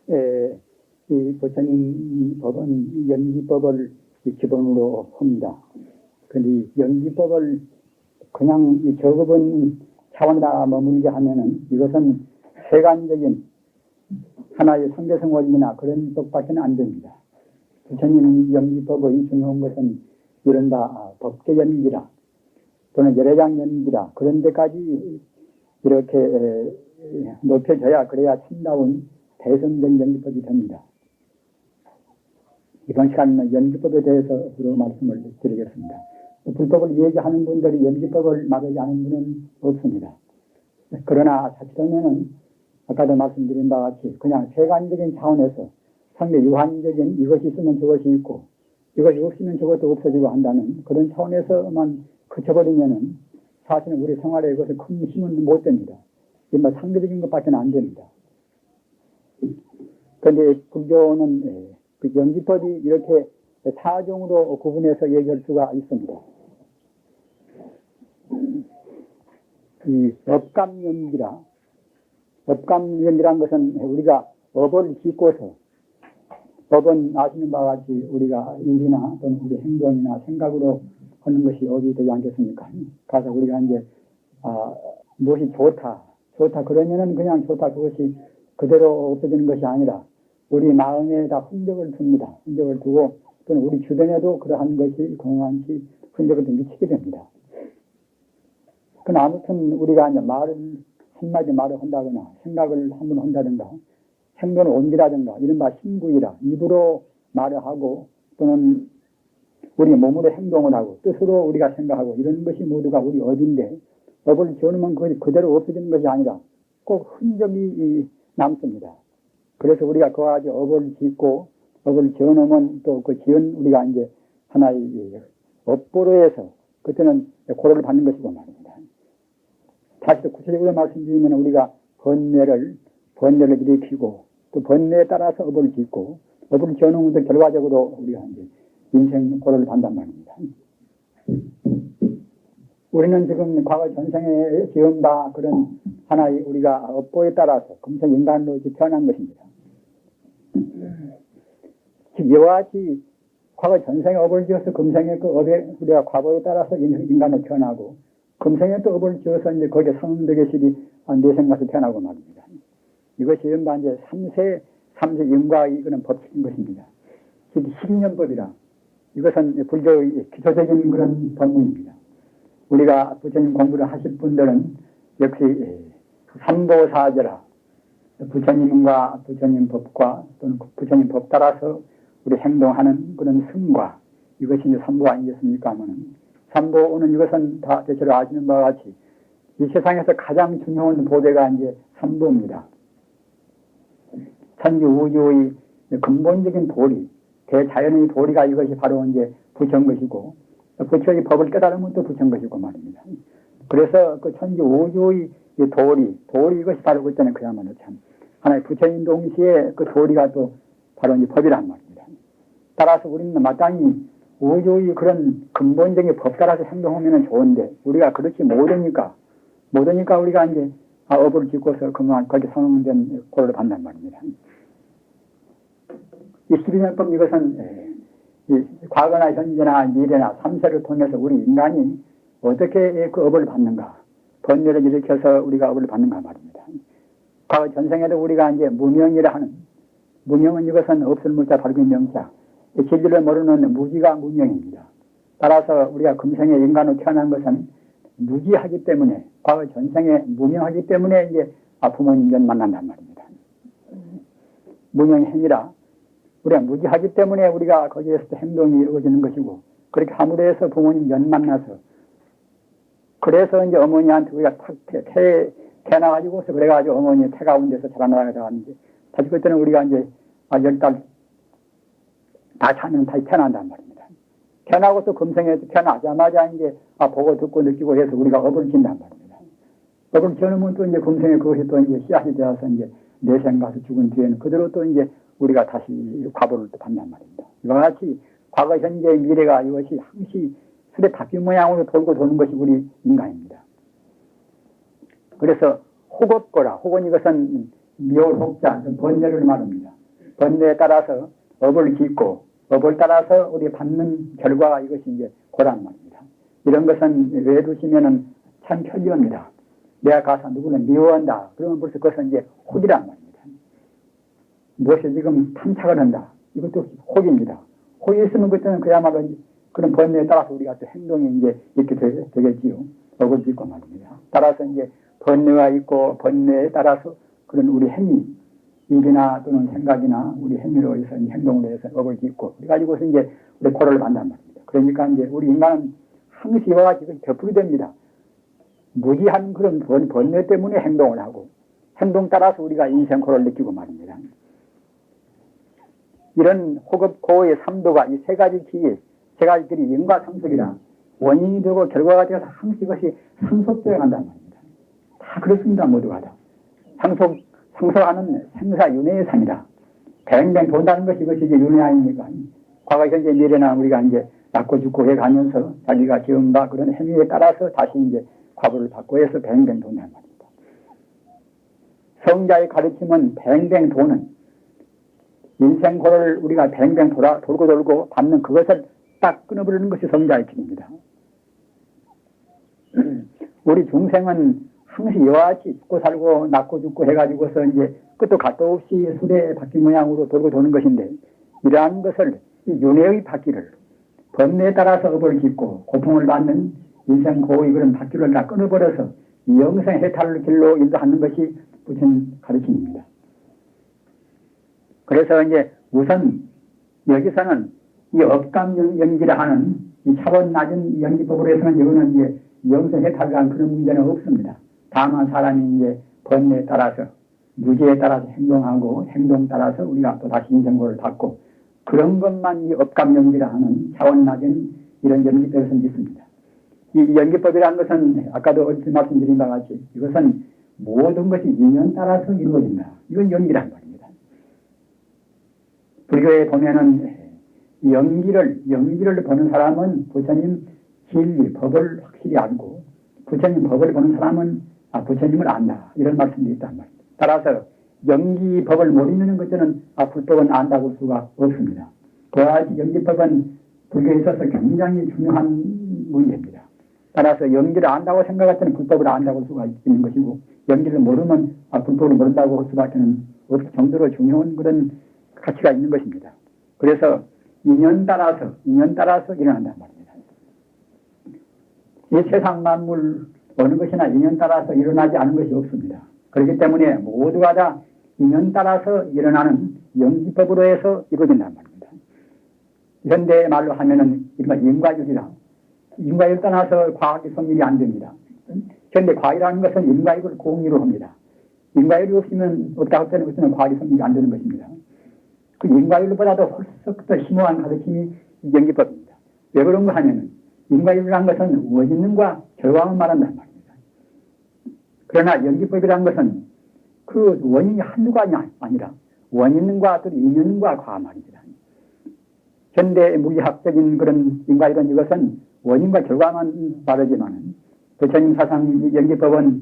이 부처님 법은 연기법을 기본으로 합니다. 그런데 연기법을 그냥 이 저급은 차원에다 머물게 하면은 이것은 세간적인 하나의 상대성 원리나 그런 법밖에는 안 됩니다. 부처님 연기법의 중요한 것은 이른바 법계 연기라 또는 열애장 연기라 그런 데까지 이렇게 높여져야 그래야 참다운 대성적 연기법이 됩니다. 이번 시간에는 연기법에 대해서 주로 말씀을 드리겠습니다. 불법을 얘기하는 분들이 연기법을 말하지 않은 분은 없습니다. 그러나 자칫하면은 아까도 말씀드린 바와 같이 그냥 세간적인 차원에서 상대 유한적인 이것이 있으면 저것이 있고 이것이 없으면 저것도 없어지고 한다는 그런 차원에서만 그쳐버리면은 사실은 우리 생활에 이것을 큰 힘은 못 됩니다. 이건 상대적인 것밖에 안 됩니다. 그런데 불교는 그 연기법이 이렇게 사종으로 구분해서 얘기할 수가 있습니다. 이 업감연기라, 업감연기란 것은 우리가 업을 짓고서, 업은 아시는 바와 같이 우리가 일이나 또는 우리 행동이나 생각으로 하는 것이 업이 되지 않겠습니까? 가서 우리가 이제 무엇이 좋다 그러면은 그냥 좋다 그것이 그대로 없어지는 것이 아니라 우리 마음에다 흔적을 둡니다. 흔적을 두고 또는 우리 주변에도 그러한 것이 공허한지 흔적을 좀 미치게 됩니다. 그러나 아무튼 우리가 이제 한마디 말을 한다거나 생각을 한번 한다든가 행동을 옮기라든가 이른바 신구이라 입으로 말을 하고 또는 우리 몸으로 행동을 하고 뜻으로 우리가 생각하고 이런 것이 모두가 우리 업인데 업을 지어놓으면 그것이 그대로 없어지는 것이 아니라 꼭 흔적이 남습니다. 그래서 우리가 그와 같이 업을 짓고 업을 지어놓으면 또 그 지은 우리가 이제 하나의 업보로해서 그때는 고려를 받는 것이고 말입니다. 다시 또 구체적으로 말씀드리면 우리가 번뇌를 일으키고 또 번뇌에 따라서 업을 짓고 업을 지어놓으면 또 결과적으로 우리가 이제 인생 고려를 받는단 말입니다. 우리는 지금 과거 전생에 지은 바 그런 하나의 우리가 업보에 따라서 금생 인간으로 태어난 것입니다. 이와 같이 과거 전생에 업을 지어서 금생에 그 업에 우리가 과거에 따라서 인간으로 태어나고 금생에 또 업을 지어서 이제 거기에 성덕의실이 내생 가서 태어나고 말입니다. 이것이 이른바 이제 삼세 인과의 그런 법칙인 것입니다. 즉 12년법이라 이것은 불교의 기초적인 그런 법문입니다. 우리가 부처님 공부를 하실 분들은 역시 삼보사제라 부처님과 부처님 법과 또는 부처님 법 따라서 우리 행동하는 그런 승과 이것이 이제 삼보 아니겠습니까? 하면은 삼보는 이것은 다 대체로 아시는 바와 같이 이 세상에서 가장 중요한 보배가 이제 삼보입니다. 천지 우주의 근본적인 도리, 대자연의 도리가 이것이 바로 이제 부처인 것이고 부처의 법을 깨달으면 또 부처인 것이고 말입니다. 그래서 그 천지 우주의 도리 이것이 바로 그때는 그야말로 참 하나의 부처인 동시에 그 도리가 또 바로 이제 법이란 말입니다. 따라서 우리는 마땅히 우주의 그런 근본적인 법 따라서 행동하면 좋은데 우리가 그렇지 못하니까 우리가 이제 업을 짓고서 그만 거기에 성된 고를 받는단 말입니다. 이 12년법 이것은 과거나 현재나 미래나 삼세를 통해서 우리 인간이 어떻게 그 업을 받는가, 번뇌를 일으켜서 우리가 업을 받는가 말입니다. 과거 전생에도 우리가 이제 무명이라 하는, 무명은 이것은 없을 물자 밝은 명자, 진리를 모르는 무지가 무명입니다. 따라서 우리가 금생에 인간으로 태어난 것은 무지하기 때문에, 과거 전생에 무명하기 때문에 이제 부모님을 만난단 말입니다. 무명행위라 우리가 무지하기 때문에 우리가 거기에서 행동이 이루어지는 것이고, 그렇게 함으로 해서 부모님 연 만나서, 그래서 이제 어머니한테 우리가 태어나가지고서 그래가지고 어머니 태가 온 데서 자라나가다 왔는데, 다시 그때는 우리가 이제 10달 다 차면 다시 태어난단 말입니다. 태어나고 또 금생에 태어나자마자 이제 보고 듣고 느끼고 해서 우리가 업을 짓는단 말입니다. 업을 지어놓으면 또 이제 금생에 그것이 또 이제 씨앗이 되어서 이제 내생 가서 죽은 뒤에는 그대로 또 이제 우리가 다시 과보를 또 받는단 말입니다. 이와 같이 과거, 현재, 미래가 이것이 항시 술에 바뀐 모양으로 돌고 도는 것이 우리 인간입니다. 그래서 혹업거라, 혹은 이것은 묘혹자, 번뇌를 말합니다. 번뇌에 따라서 업을 짓고 업을 따라서 우리 받는 결과가 이것이 이제 고란 말입니다. 이런 것은 왜 두시면은 참 편리합니다. 내가 가서 누구를 미워한다. 그러면 벌써 그것은 이제 혹이란 말입니다. 무엇이 지금 탐착을 한다. 이것도 혹입니다. 혹이 있으면 그때는 그야말로 그런 번뇌에 따라서 우리가 또 행동이 이제 이렇게 되겠지요. 업을 짓고 말입니다. 따라서 이제 번뇌가 있고 번뇌에 따라서 그런 우리 행위, 일이나 또는 생각이나 우리 행위로 해서 행동으로 해서 업을 짓고 그래가지고서 이제 우리 고를 만단 말입니다. 그러니까 이제 우리 인간은 항시 이와 같이 겹풀이 됩니다. 무지한 그런 번뇌 때문에 행동을 하고 행동 따라서 우리가 인생 고를 느끼고 말입니다. 이런 호급 고의 삼도가 이 세 가지 기회, 세 가지들이 인과 상속이라 원인이 되고 결과가 되어서 항시 이것이 상속되어 간단 말입니다. 다 그렇습니다. 모두가 다. 상속하는 생사윤회의 상이다. 뱅뱅 돈다는 것이 이것이 이제 윤회 아닙니까? 과거, 현재, 미래나 우리가 이제 낳고 죽고 해 가면서 자기가 지은 바 그런 행위에 따라서 다시 이제 과보를 받고 해서 뱅뱅 돈다는 말입니다. 성자의 가르침은 뱅뱅 도는 인생고를 우리가 뱅뱅 돌고 받는 그것을 딱 끊어버리는 것이 성자의 길입니다. 우리 중생은 항시 이와 같이 죽고 살고 낳고 죽고 해가지고서 이제 끝도 갓도 없이 수레 바퀴 모양으로 돌고 도는 것인데 이러한 것을 윤회의 바퀴를 번뇌에 따라서 업을 짓고 고통을 받는 인생 고의 그런 바퀴를 다 끊어버려서 영생 해탈을 길로 인도하는 것이 부처님 가르침입니다. 그래서 이제 우선 여기서는 이 업감연기라 하는 이 차원 낮은 연기법으로 해서는 이거는 이제 영생 해탈을 한 그런 문제는 없습니다. 다만 사람이 이제 번뇌에 따라서 무지에 따라서 행동하고 행동 따라서 우리가 또 다시 인생고를 받고 그런 것만 이 업감연기라 하는 차원 낮은 이런 연기법에서 있습니다. 이 연기법이라는 것은 아까도 얼핏 말씀드린 바와 같이 이것은 모든 것이 인연 따라서 이루어진다. 이건 연기란 말입니다. 불교에 보면은 연기를 보는 사람은 부처님 진리, 법을 확실히 알고 부처님 법을 보는 사람은 부처님을 안다. 이런 말씀도 있단 말입니다. 따라서 연기법을 모르는 것들은 불법은 안다고 볼 수가 없습니다. 그와 같이 연기법은 불교에 있어서 굉장히 중요한 문제입니다. 따라서 연기를 안다고 생각할 때는 불법을 안다고 볼 수가 있는 것이고 연기를 모르면 불법을 모른다고 할 수밖에 없을 정도로 중요한 그런 가치가 있는 것입니다. 그래서 인연 따라서 일어난단 말입니다. 이 세상 만물 어느 것이나 인연 따라서 일어나지 않은 것이 없습니다. 그렇기 때문에 모두가 다 인연 따라서 일어나는 연기법으로 해서 이루어진단 말입니다. 현대 말로 하면은 인과율이라 인과율 떠나서 과학의 성립이 안 됩니다. 현대 과학이라는 것은 인과율을 공유로 합니다. 인과율이 없으면 없다고 때는 것은 과학의 성립이 안 되는 것입니다. 그 인과율보다도 훨씬 더 심오한 가르침이 연기법입니다. 왜 그런가 하면은 인과율이라는 것은 원인과 결과만 말한단 말입니다. 그러나 연기법이라는 것은 그 원인이 한두가 아니라 원인과 또 인연과 과 말입니다. 현대 물리학적인 그런 인과율은 이것은 원인과 결과만 말하지만 부처님 사상 연기법은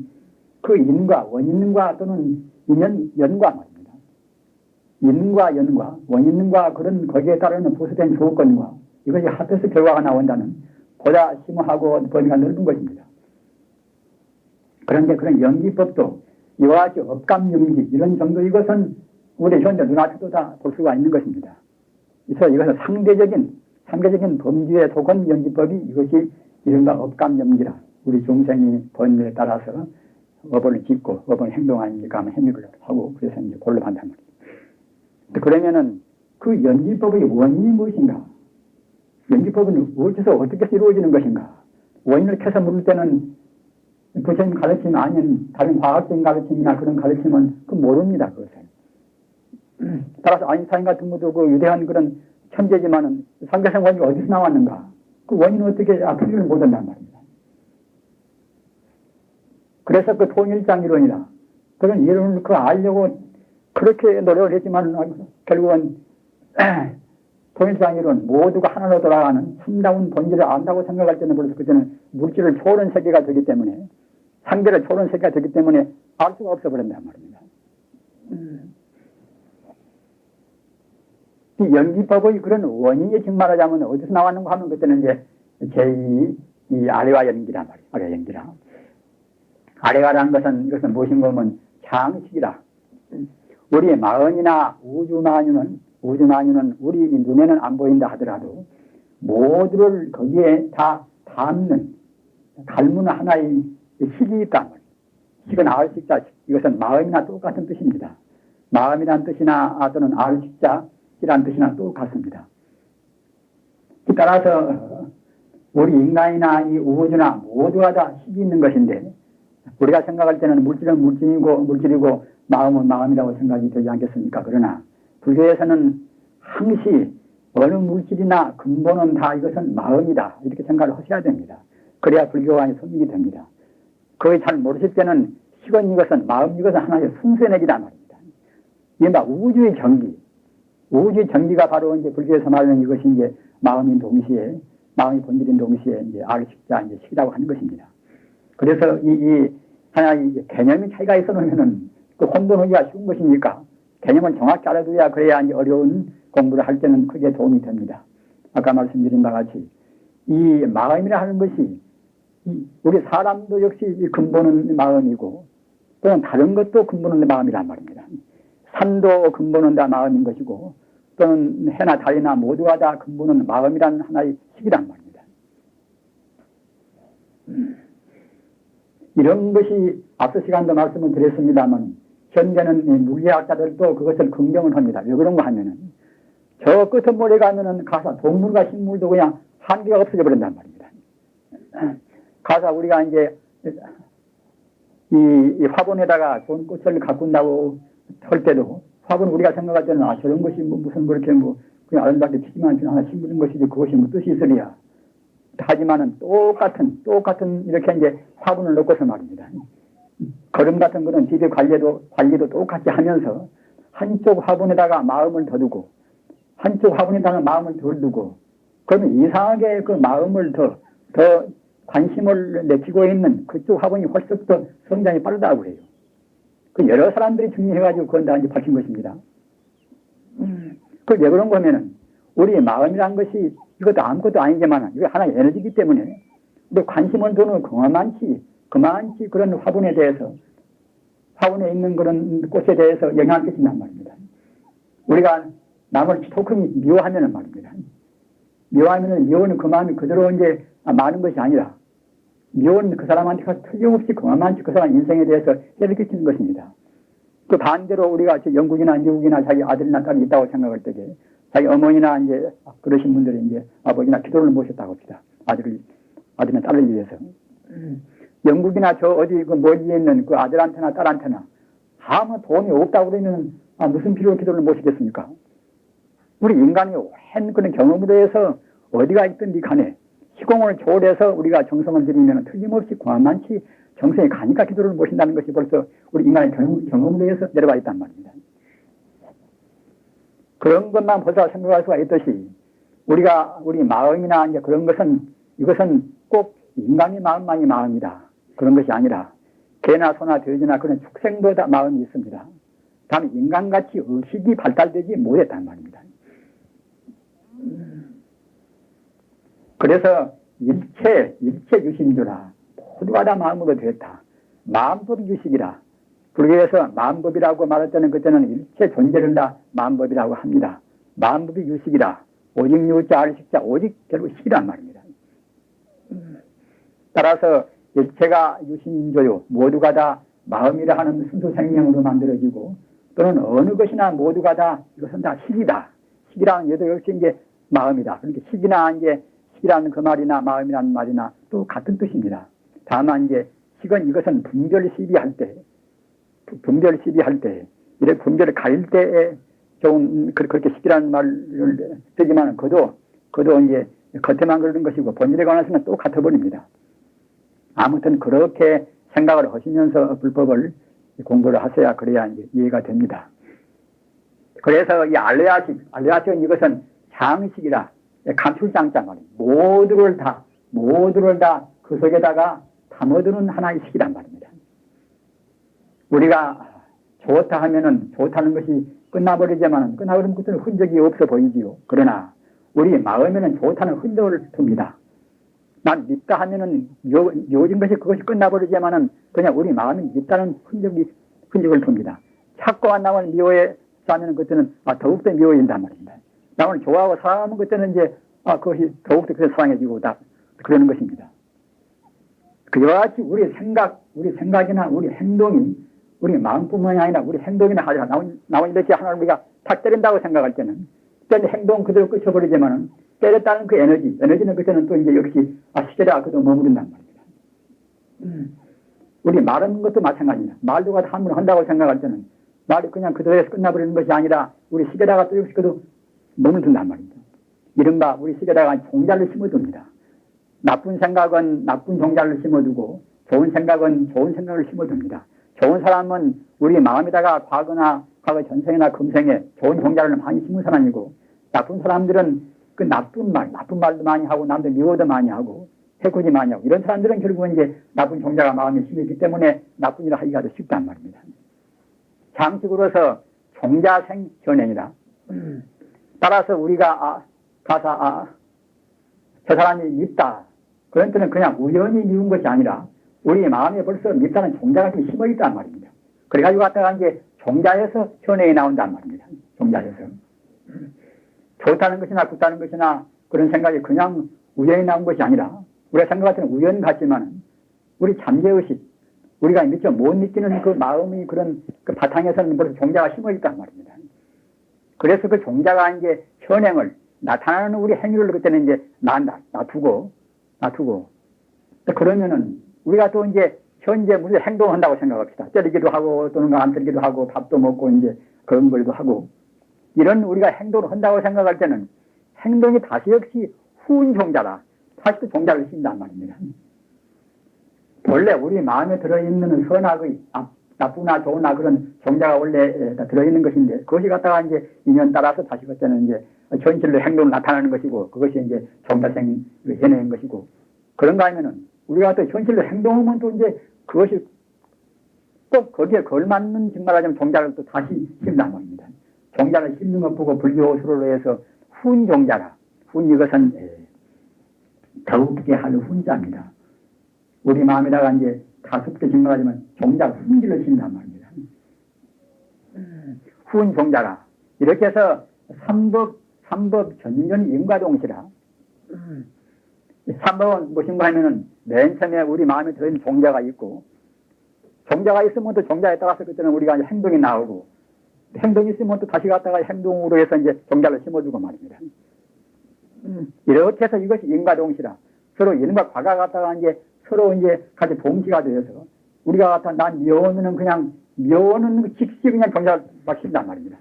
그 인과 원인과 또는 연과 말입니다. 인과 연과 원인과 그런 거기에 따르는 부수된 조건과 이것이 합해서 결과가 나온다는 보다 심오하고 범위가 넓은 것입니다. 그런데 그런 연기법도 이와 같이 업감연기 이런 정도 이것은 우리 현재 눈앞에도 다 볼 수가 있는 것입니다. 그래서 이것은 상대적인 범주의 조건 연기법이 이것이 이른바 업감연기라 우리 중생이 번뇌에 따라서 업을 짓고 업을 행동하니까 행위를 하고 그래서 이제 고를 한단 말입니다. 그러면은 그 연기법의 원인이 무엇인가? 연기법은 어디서 어떻게 이루어지는 것인가? 원인을 캐서 물을 때는 부처님 가르침이 아닌 다른 과학적인 가르침이나 그런 가르침은 모릅니다. 그것을. 따라서 아인슈타인 같은 것도 그 위대한 그런 천재지만은 상대성 원인이 어디서 나왔는가? 그 원인은 어떻게 풀이를 못한단 말입니다. 그래서 그 통일장 이론이다. 그런 이론을 알려고 그렇게 노력을 했지만 결국은 통일장 이론 모두가 하나로 돌아가는 참다운 본질을 안다고 생각할 때는 벌써 그때는 물질을 초월한 세계가 되기 때문에 상대를 초월한 세계가 되기 때문에 알 수가 없어 버린단 말입니다. 이 연기법의 그런 원인이 즉 말하자면 어디서 나왔는가 하면 그때는 이제 제2 아래와 연기란 말이에요. 아래와 연기라. 아래가라는 것은 이것은 무엇인가 하면 상식이라. 우리의 마음이나 우주만유는 우리 눈에는 안 보인다 하더라도 모두를 거기에 다 담는 갈무는 하나의 식이 있단 말이에요. 식은 아을식자, 이것은 마음이나 똑같은 뜻입니다. 마음이란 뜻이나 또는 아을식자이란 뜻이나 똑같습니다. 따라서 우리 인간이나 이 우주나 모두가 다 식이 있는 것인데 우리가 생각할 때는 물질은 물질이고 마음은 마음이라고 생각이 되지 않겠습니까? 그러나 불교에서는 항시 어느 물질이나 근본은 다 이것은 마음이다 이렇게 생각을 하셔야 됩니다. 그래야 불교가 성립이 됩니다. 그걸 잘 모르실 때는 식은 이것은 마음 이것은 하나의 순수내기란 말입니다. 이른바 우주의 전기가 바로 이제 불교에서 말하는 이것이 이제 마음이 본질인 동시에 이제 아르식자 이제 식이라고 하는 것입니다. 그래서 이 하나의 개념의 차이가 있어 놓으면은 그 혼돈하기가 쉬운 것이니까 개념을 정확히 알아둬야 그래야 이제 어려운 공부를 할 때는 크게 도움이 됩니다. 아까 말씀드린 바와 같이 이 마음이라 하는 것이 우리 사람도 역시 근본은 마음이고 또는 다른 것도 근본은 마음이란 말입니다. 산도 근본은 다 마음인 것이고 또는 해나 달이나 모두가 다 근본은 마음이란 하나의 식이란 말입니다. 이런 것이 앞서 시간도 말씀을 드렸습니다만 현재는 물리학자들도 그것을 긍정을 합니다. 왜 그런가 하면은 저 끝머리에 가면은 가사 동물과 식물도 그냥 한계가 없어져 버린단 말입니다. 가사 우리가 이제 이 화분에다가 좋은 꽃을 가꾼다고 할 때도 화분 우리가 생각할 때는 저런 것이 무슨 그렇게 그냥 아름답게 피지만 하나 심는 것이지 그것이 뜻이 있으리야. 하지만은 똑같은 이렇게 이제 화분을 넣고서 말입니다. 걸음 같은 거는 집의 관리도 똑같이 하면서 한쪽 화분에다가 마음을 더 두고 한쪽 화분에다가 마음을 덜 두고 그러면 이상하게 그 마음을 더 관심을 내키고 있는 그쪽 화분이 훨씬 더 성장이 빠르다고 해요. 그 여러 사람들이 증명해가지고 그건 다 이제 밝힌 것입니다. 그 왜 그런 거면은 우리의 마음이란 것이 이것도 아무것도 아니지만 이게 하나의 에너지이기 때문에 근데 관심을 두는 그만치 그런 화분에 대해서 화분에 있는 그런 꽃에 대해서 영향을 끼친단 말입니다. 우리가 남을 토큰이 미워하면은 말입니다. 미워는 그 마음이 그대로 이제 많은 것이 아니라 미워는 그 사람한테 틀림없이 그만치 그 사람 인생에 대해서 해를 끼치는 것입니다. 그 반대로 우리가 영국이나 미국이나 자기 아들이나 딸이 있다고 생각할 때에 자기 어머니나 이제 그러신 분들이 이제 아버지나 기도를 모셨다고 합시다. 아들이나 딸을 위해서. 영국이나 저 어디 그 멀리에 있는 그 아들한테나 딸한테나 아무 도움이 없다고 그러면 무슨 필요로 기도를 모시겠습니까? 우리 인간이 오랜 그런 경험으로 해서 어디가 있든지 간에 시공을 초월해서 우리가 정성을 들이면 틀림없이 그만치 정성이 가니까 기도를 모신다는 것이 벌써 우리 인간의 경험으로 해서 내려와 있단 말입니다. 그런 것만 벌써 생각할 수가 있듯이 우리 마음이나 이제 그런 이것은 꼭 인간의 마음만이 마음이다. 그런 것이 아니라 개나 소나 돼지나 그런 축생도 다 마음이 있습니다. 다만 인간같이 의식이 발달되지 못했단 말입니다. 그래서 일체 유심주라 모두가 다 마음으로 되었다. 마음법이 유식이라. 불교에서 마음법이라고 말할 때는 그때는 일체 존재를 다 마음법이라고 합니다. 마음법이 유식이라. 오직 유자 알식자 오직 결국 식이란 말입니다. 따라서 일체가 유심조요 모두가 다 마음이라 하는 순수 생명으로 만들어지고 또는 어느 것이나 모두가 다 이것은 다 식이다. 식이라는 것도 역시 이제 마음이다. 그러니까 식이라는 그 말이나 마음이라는 말이나 또 같은 뜻입니다. 다만 이제 식은 이것은 분별 시비할 때 이렇게 분별을 가릴 때에 좀 그렇게 식이라는 말을 쓰지만 그도 이제 겉에만 그러는 것이고 본질에 관해서는 또 같아 버립니다. 아무튼 그렇게 생각을 하시면서 불법을 공부를 하셔야 그래야 이제 이해가 됩니다. 그래서 이 알레아식은 이것은 장식이라 감출장자 말입니다. 모두를 다 그 속에다가 담아두는 하나의 식이란 말입니다. 우리가 좋다 하면은 좋다는 것이 끝나버리면 그때는 흔적이 없어 보이지요. 그러나 우리 마음에는 좋다는 흔적을 둡니다. 난 밉다 하면은 요진 것이 그것이 끝나버리지만은 그냥 우리 마음이 밉다는 흔적을 둡니다. 찾고 안 나면 미워해 싸면 그때는 더욱더 미워진단 말입니다. 남을 좋아하고 사랑하면 그때는 이제 그것이 더욱더 그래서 사랑해지고 그러는 것입니다. 그와 같이 우리 생각이나 우리 행동이 우리 마음뿐만이 아니라 우리 행동이나 하자 나온 이렇게 하나를 우리가 탁 때린다고 생각할 때는 그때 행동 그대로 끝쳐버리지만은 때렸다는 그 에너지는 그때는 또 이제 역시 시계가 그대로 머무른단 말입니다. 우리 말하는 것도 마찬가지입니다. 말도 같이 한 번 한다고 생각할 때는 말이 그냥 그대로에서 끝나버리는 것이 아니라 우리 시계다가 또 역시 그대로 머물든단 말입니다. 이른바 우리 시계다가 종자를 심어둡니다. 나쁜 생각은 나쁜 종자를 심어두고 좋은 생각은 좋은 생각을 심어둡니다. 좋은 사람은 우리 마음에다가 과거 전생이나 금생에 좋은 종자를 많이 심은 사람이고 나쁜 사람들은 그 나쁜 말도 많이 하고 남들 미워도 많이 하고 해코지 많이 하고 이런 사람들은 결국은 이제 나쁜 종자가 마음에 심었기 때문에 나쁜 일을 하기가 더 쉽단 말입니다. 장식으로서 종자생 현행이다. 따라서 우리가 가서 저 사람이 밉다. 그런 때는 그냥 우연히 미운 것이 아니라 우리 마음에 벌써 밉다는 종자가 좀 심어 있단 말입니다. 그래가지고 갖다가 이제 종자에서 현행이 나온단 말입니다. 종자에서. 좋다는 것이나 나쁘다는 것이나 그런 생각이 그냥 우연히 나온 것이 아니라 우리가 생각할 때는 우연 같지만 우리 잠재의식 우리가 미처 못 느끼는 그 마음이 그런 그 바탕에서는 벌써 종자가 심어 있단 말입니다. 그래서 그 종자가 이제 현행을 나타나는 우리 행위를 그때는 이제 놔두고 그러면은 우리가 또 이제 현재 무슨 행동한다고 생각합시다. 때리기도 하고 또는 안 때리기도 하고 밥도 먹고 이제 그런 걸도 하고 이런 우리가 행동을 한다고 생각할 때는 행동이 다시 역시 후운 종자다. 다시 또 종자를 씌운단 말입니다. 원래 우리 마음에 들어있는 선악의 나쁘나 좋으나 그런 종자가 원래 들어있는 것인데 그것이 갖다가 이제 인연 따라서 다시 그때는 이제 현실로 행동을 나타나는 것이고 그것이 이제 종자생 현행인 것이고 그런가 하면은 우리가 또 현실로 행동하면 또 이제 그것이 또 거기에 걸맞는 정말하자면 종자를 또 다시 심는단 말입니다. 종자를 심는 것 보고 불교 수로로 해서 훈 종자라. 훈 이것은 더욱게 할 훈자입니다. 우리 마음에다가 이제 가습게 정말하자면 종자 훈기를 심는단 말입니다. 훈 종자라. 이렇게 해서 삼법 전전 인과동시라. 삼법은 무엇인가 하면은 맨 처음에 우리 마음에 들어있는 종자가 있고 종자가 있으면 또 종자에 따라서 그때는 우리가 행동이 나오고 행동이 있으면 또 다시 갔다가 행동으로 해서 이제 종자를 심어주고 말입니다. 이렇게 해서 이것이 인과동시라. 서로 인과 과가 갖다가 이제 서로 이제 같이 동시가 되어서 우리가 갖다 난 미워하면은 그냥 미워하는 즉시 그냥 종자를 막 심단 말입니다.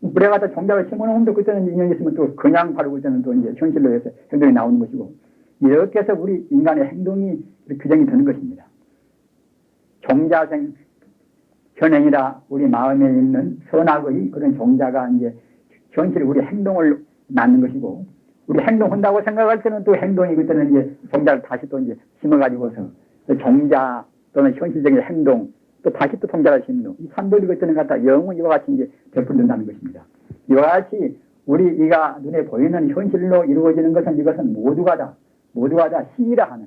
물에 갖다 종자를 심어놓으면 또 그때는 인연이 있으면 또 그냥 바르고 그때는 또 이제 현실로 해서 행동이 나오는 것이고 이렇게 해서 우리 인간의 행동이 규정이 되는 것입니다. 종자생 현행이라 우리 마음에 있는 선악의 그런 종자가 이제 현실 우리 행동을 낳는 것이고 우리 행동한다고 생각할 때는 또 행동이 그때는 이제 종자를 다시 또 이제 심어가지고서 종자 또는 현실적인 행동 또 다시 또 종자를 심는 이 삼법이 그때는 갖다 영원 이와 같이 이제 베풀린다는 것입니다. 이와 같이 우리 이가 눈에 보이는 현실로 이루어지는 것은 이것은 모두가 다 시이라 하는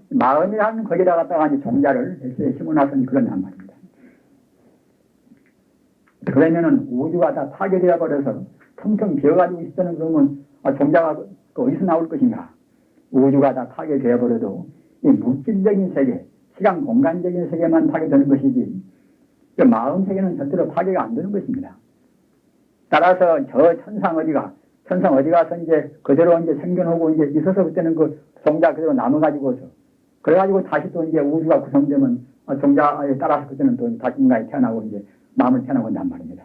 마음이라는 거기다 갖다가 이제 종자를 심어놨으니 그런단 말입니다. 그러면은 우주가 다 파괴되어 버려서 텅텅 비어가지고 있다는 그러면 종자가 어디서 나올 것인가? 우주가 다 파괴되어 버려도 이 물질적인 세계, 시간 공간적인 세계만 파괴되는 것이지 그 마음 세계는 절대로 파괴가 안 되는 것입니다. 따라서 저 천상 어디 가서 이제 그대로 이제 생겨나고 이제 있어서 그때는 그 종자 그대로 남아가지고서 그래가지고 다시 또 이제 우주가 구성되면 종자에 따라서 그때는 또 다시 인간이 태어나고 이제 마음을 태어나고 한단 말입니다.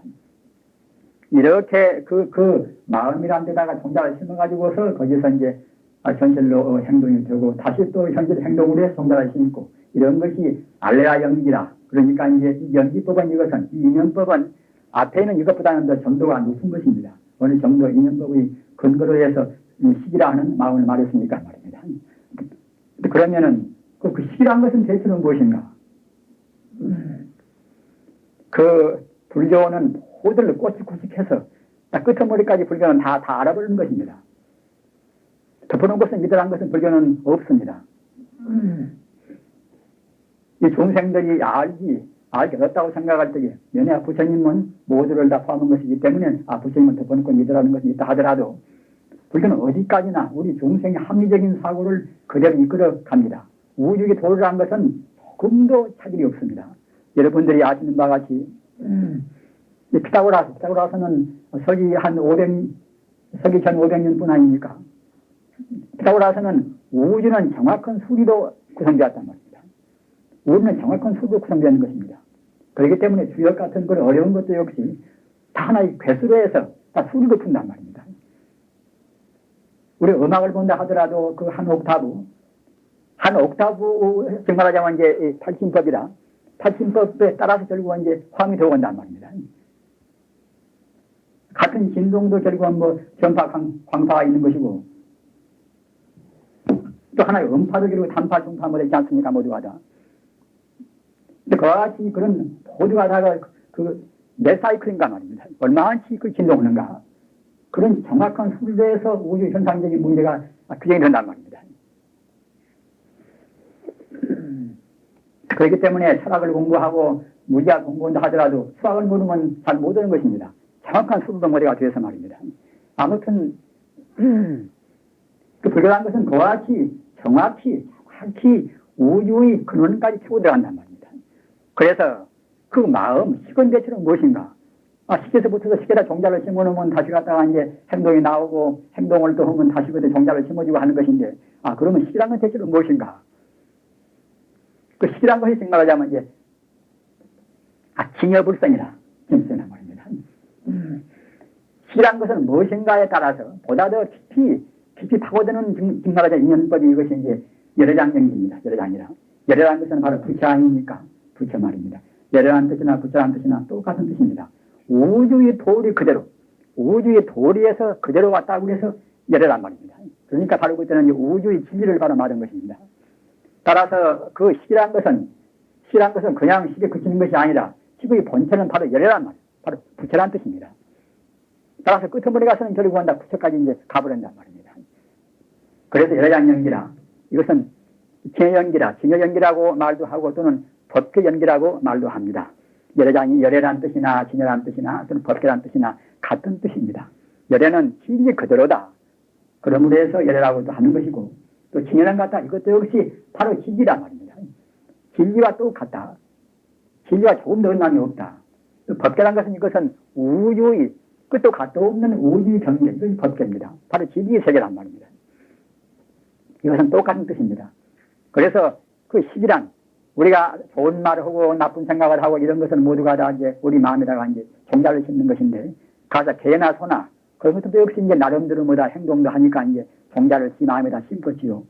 이렇게 그 마음이란 데다가 종자를 심어가지고서 거기서 이제 현실로 행동이 되고 다시 또 현실 행동으로 해서 종자를 심고 이런 것이 알레아 연기라. 그러니까 이제 연기법은 이것은 인연법은 앞에 있는 이것보다는 더 정도가 높은 것입니다. 어느 정도 인연법의 근거로 해서 식이라 하는 마음을 말했으니까 말입니다. 그러면은 그 식이란 것은 대체로 무엇인가? 그 불교는 모두를 꼬치꼬치해서 딱 끝머리까지 불교는 다 알아버리는 것입니다. 덮어놓은 것은 믿으라는 것은 불교는 없습니다. 이 중생들이 알기 어렵다고 생각할 때에 연애 부처님은 모두를 다 포함한 것이기 때문에 부처님은 덮어놓고 믿으라는 것이 있다 하더라도 불교는 어디까지나 우리 중생의 합리적인 사고를 그대로 이끌어 갑니다. 우주의 도리라는 것은 조금도 차질이 없습니다. 여러분들이 아시는 바와 같이 피타고라스는 서기 전 500년뿐 아닙니까? 피타고라스는 우주는 정확한 수리로 구성되었단 말입니다. 우주는 정확한 수리로 구성되는 것입니다. 그렇기 때문에 주역 같은 그런 어려운 것도 역시 다 하나의 괴수로 해서 다 수리로 푼단 말입니다. 우리 음악을 본다 하더라도 그 한 옥타브 정말하자면 이제 탈침법이라 탈침법에 따라서 결국은 이제 화음이 들어간단 말입니다. 같은 진동도 결국은 뭐 전파, 광파가 있는 것이고 또 하나의 음파도 결국 단파, 중파 뭐 되지 않습니까? 모두가 다. 근데 그와 같이 그런 모두가 다가 몇 사이클인가 말입니다. 얼마만치 그 진동하는가. 그런 정확한 순서에서 우주 현상적인 문제가 규정이 된단 말입니다. 그렇기 때문에 철학을 공부하고 물리학 공부한다 하더라도 수학을 모르면 잘 못하는 것입니다. 정확한 수도 머리가 되어서 말입니다. 아무튼 그 불교라는 것은 그와 같이 정확히 우주의 근원까지 치고 들어간단 말입니다. 그래서 그 마음, 식은 대체는 무엇인가? 식에서 붙어서 식에다 종자를 심어놓으면 다시 갔다가 이제 행동이 나오고 행동을 또 하면 다시 그때 종자를 심어주고 하는 것인데 그러면 식이란 건 대체로 무엇인가? 그 식이란 것이 정말 하자면 이제 징여불성이라 점수나 말입니다. 식이란 것은 무엇인가에 따라서 보다 더 깊이 파고드는 정말하자 인연법이 이것이 이제 열애장경기입니다. 열애장이라. 열애라는 것은 바로 부처 아닙니까? 부처 말입니다. 열애라는 뜻이나 부처라는 뜻이나 똑같은 뜻입니다. 우주의 도리 그대로, 우주의 도리에서 그대로 왔다고 해서 열애란 말입니다. 그러니까 바로 그때는 우주의 진리를 바로 말한 것입니다. 따라서 그 식이란 것은 그냥 식에 그치는 것이 아니라 식의 본체는 바로 열애란 말이에요. 바로 부처란 뜻입니다. 따라서 끝머리 가서는 결국은 다 부처까지 이제 가버린단 말입니다. 그래서 열애장연기라, 이것은 징여연기라고 말도 하고 또는 법계연기라고 말도 합니다. 열애장이 열애란 뜻이나 징여란 뜻이나 또는 법계란 뜻이나 같은 뜻입니다. 열애는 진리 그대로다. 그러므로 해서 열애라고도 하는 것이고 또 징여란 같다. 이것도 역시 바로 진리란 말입니다. 진리와 똑같다. 진리와 조금 더 언남이 없다. 또 법계란 것은 이것은 우주의 끝도 갓도 없는 우주의 경계, 이것이 법계입니다. 바로 진리의 세계란 말입니다. 이것은 똑같은 뜻입니다. 그래서 그 식이란 우리가 좋은 말을 하고 나쁜 생각을 하고 이런 것은 모두가 다 이제 우리 마음에다가 이제 종자를 심는 것인데 가서 개나 소나 그런 것도 역시 이제 나름대로 뭐다 행동도 하니까 이제 종자를 지 마음에다 심겠지요.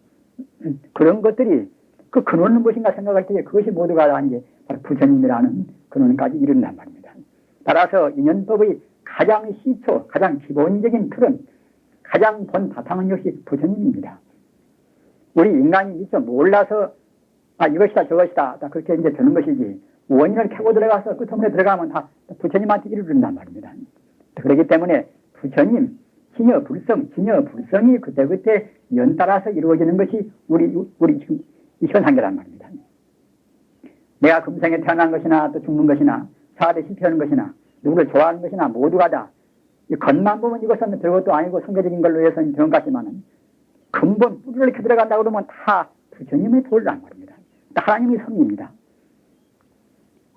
그런 것들이 그 근원은 무엇인가 생각할 때 그것이 모두가 다 이제 바로 부처님이라는 근원까지 이른단 말입니다. 따라서 인연법의 가장 시초, 가장 기본적인 틀은 가장 본 바탕은 역시 부처님입니다. 우리 인간이 미처 몰라서 이것이다 저것이다 그렇게 이제 되는 것이지 원인을 캐고 들어가서 끝머리에 들어가면 다 부처님한테 이르른단 말입니다. 그렇기 때문에 부처님 진여불성이 그때그때 연따라서 이루어지는 것이 우리 지금 이 현상이란 말입니다. 내가 금생에 태어난 것이나 또 죽는 것이나 사업에 실패하는 것이나 누구를 좋아하는 것이나 모두가 다 겉만 보면 이것은 별것도 아니고 성계적인 걸로 해서 그런 것 같지만은 근본 뿌리를 이렇게 들어간다고 그러면 다 부처님의 도리란 말입니다. 하나님의 섭리입니다.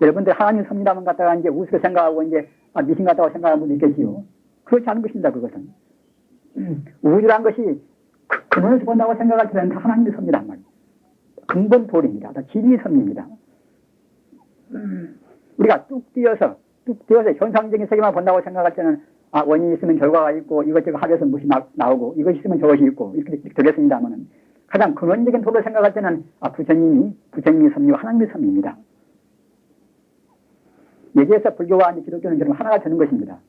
여러분들 하나님의 섭리라면 갖다가 이제 우스로 생각하고 이제 미신 같다고 생각하는 분도 있겠지요. 그렇지 않은 것입니다. 그것은 우주란 것이 근원에서 본다고 생각할 때는 다 하나님의 섭리란 말입니다. 근본 도리입니다. 다 진리의 섭리입니다. 우리가 뚝 띄어서 현상적인 세계만 본다고 생각할 때는 원인이 있으면 결과가 있고 이것저것 합해서 무엇이 나오고 이것이 있으면 저것이 있고 이렇게 되겠습니다만은 가장 근원적인 도를 생각할 때는 부처님의 섭리와 하나님의 섭리입니다. 여기에서 불교와 기독교는 결국 하나가 되는 것입니다.